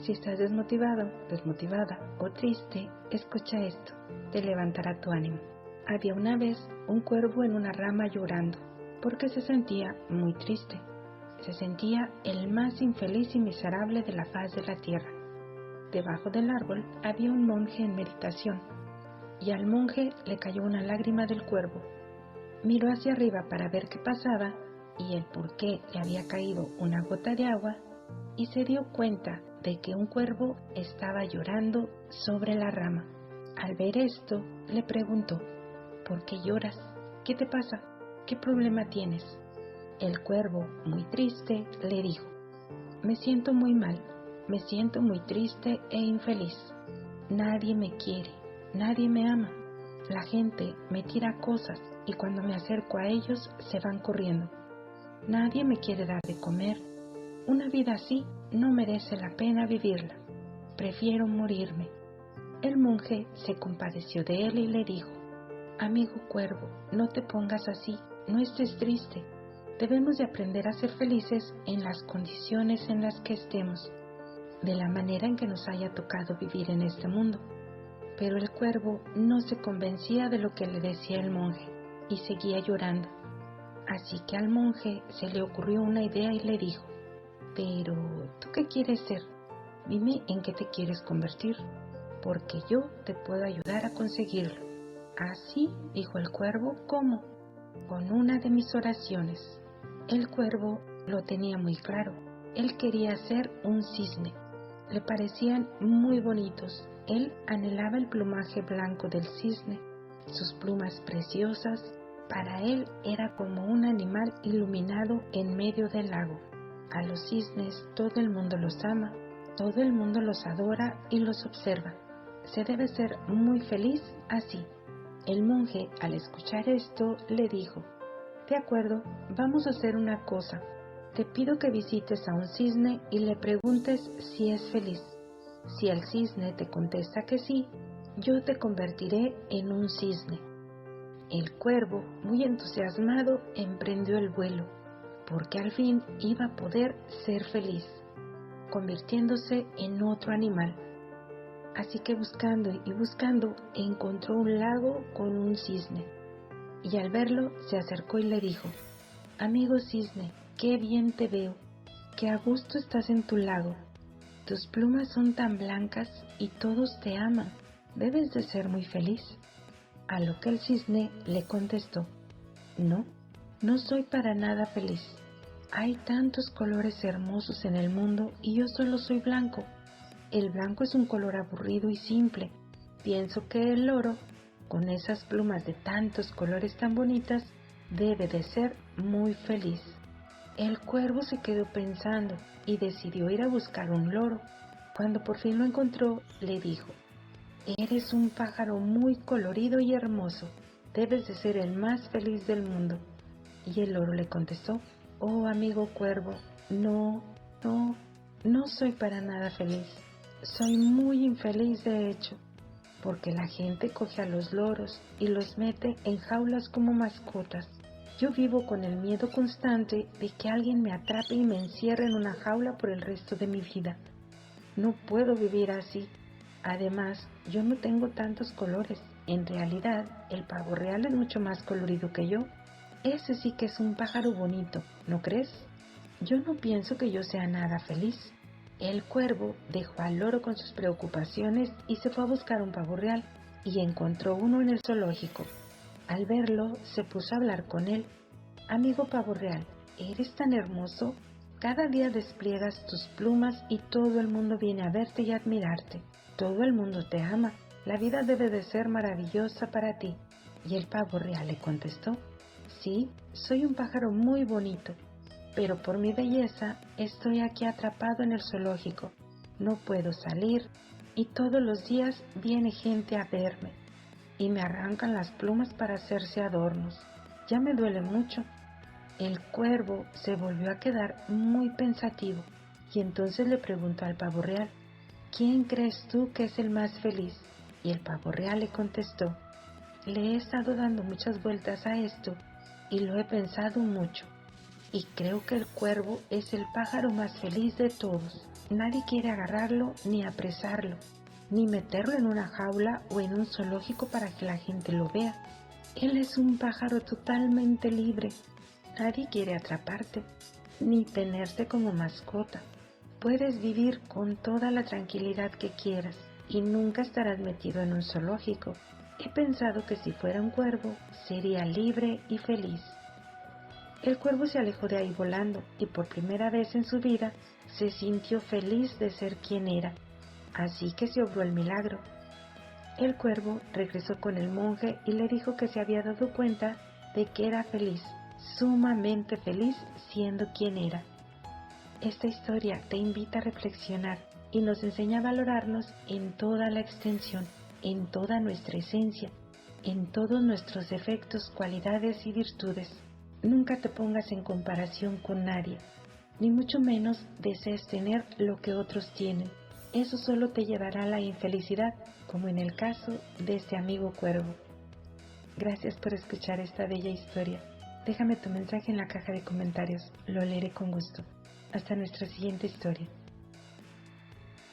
Si estás desmotivado, desmotivada o triste, escucha esto, te levantará tu ánimo. Había una vez un cuervo en una rama llorando, porque se sentía muy triste. Se sentía el más infeliz y miserable de la faz de la tierra. Debajo del árbol había un monje en meditación, y al monje le cayó una lágrima del cuervo. Miró hacia arriba para ver qué pasaba y el por qué le había caído una gota de agua, y se dio cuenta de que un cuervo estaba llorando sobre la rama. Al ver esto, le preguntó: ¿por qué lloras? ¿Qué te pasa? ¿Qué problema tienes? El cuervo, muy triste, le dijo: me siento muy mal, me siento muy triste e infeliz. Nadie me quiere, nadie me ama. La gente me tira cosas y cuando me acerco a ellos se van corriendo. Nadie me quiere dar de comer. Una vida así no merece la pena vivirla. Prefiero morirme. El monje se compadeció de él y le dijo: amigo cuervo, no te pongas así, no estés triste. Debemos de aprender a ser felices en las condiciones en las que estemos, de la manera en que nos haya tocado vivir en este mundo. Pero el cuervo no se convencía de lo que le decía el monje y seguía llorando. Así que al monje se le ocurrió una idea y le dijo: pero, ¿tú qué quieres ser? Dime en qué te quieres convertir, porque yo te puedo ayudar a conseguirlo. Así, dijo el cuervo, ¿cómo? Con una de mis oraciones. El cuervo lo tenía muy claro. Él quería ser un cisne. Le parecían muy bonitos. Él anhelaba el plumaje blanco del cisne, sus plumas preciosas. Para él era como un animal iluminado en medio del lago. A los cisnes todo el mundo los ama, todo el mundo los adora y los observa. Se debe ser muy feliz así. El monje, al escuchar esto, le dijo: de acuerdo, vamos a hacer una cosa. Te pido que visites a un cisne y le preguntes si es feliz. Si el cisne te contesta que sí, yo te convertiré en un cisne. El cuervo, muy entusiasmado, emprendió el vuelo, porque al fin iba a poder ser feliz, convirtiéndose en otro animal. Así que buscando y buscando, encontró un lago con un cisne. Y al verlo, se acercó y le dijo: amigo cisne, qué bien te veo, qué a gusto estás en tu lago. Tus plumas son tan blancas y todos te aman, debes de ser muy feliz. A lo que el cisne le contestó: no, no soy para nada feliz. Hay tantos colores hermosos en el mundo y yo solo soy blanco. El blanco es un color aburrido y simple. Pienso que el oro, con esas plumas de tantos colores tan bonitas, debe de ser muy feliz. El cuervo se quedó pensando y decidió ir a buscar un loro. Cuando por fin lo encontró, le dijo: eres un pájaro muy colorido y hermoso, debes de ser el más feliz del mundo. Y el loro le contestó: oh amigo cuervo, no soy para nada feliz. Soy muy infeliz de hecho, porque la gente coge a los loros y los mete en jaulas como mascotas. Yo vivo con el miedo constante de que alguien me atrape y me encierre en una jaula por el resto de mi vida. No puedo vivir así. Además, yo no tengo tantos colores. En realidad, el pavo real es mucho más colorido que yo. Ese sí que es un pájaro bonito, ¿no crees? Yo no pienso que yo sea nada feliz. El cuervo dejó al loro con sus preocupaciones y se fue a buscar un pavo real y encontró uno en el zoológico. Al verlo, se puso a hablar con él. Amigo pavo real, ¿eres tan hermoso? Cada día despliegas tus plumas y todo el mundo viene a verte y a admirarte. Todo el mundo te ama. La vida debe de ser maravillosa para ti. Y el pavo real le contestó: sí, soy un pájaro muy bonito, pero por mi belleza estoy aquí atrapado en el zoológico. No puedo salir y todos los días viene gente a verme y me arrancan las plumas para hacerse adornos. Ya me duele mucho. El cuervo se volvió a quedar muy pensativo y entonces le preguntó al pavo real: ¿quién crees tú que es el más feliz? Y el pavo real le contestó: le he estado dando muchas vueltas a esto y lo he pensado mucho y creo que el cuervo es el pájaro más feliz de todos. Nadie quiere agarrarlo ni apresarlo, ni meterlo en una jaula o en un zoológico para que la gente lo vea. Él es un pájaro totalmente libre. Nadie quiere atraparte, ni tenerte como mascota. Puedes vivir con toda la tranquilidad que quieras y nunca estarás metido en un zoológico. He pensado que si fuera un cuervo, sería libre y feliz. El cuervo se alejó de ahí volando y por primera vez en su vida se sintió feliz de ser quien era. Así que se obró el milagro. El cuervo regresó con el monje y le dijo que se había dado cuenta de que era feliz, sumamente feliz siendo quien era. Esta historia te invita a reflexionar y nos enseña a valorarnos en toda la extensión, en toda nuestra esencia, en todos nuestros defectos, cualidades y virtudes. Nunca te pongas en comparación con nadie, ni mucho menos desees tener lo que otros tienen. Eso solo te llevará a la infelicidad, como en el caso de este amigo cuervo. Gracias por escuchar esta bella historia. Déjame tu mensaje en la caja de comentarios, lo leeré con gusto. Hasta nuestra siguiente historia.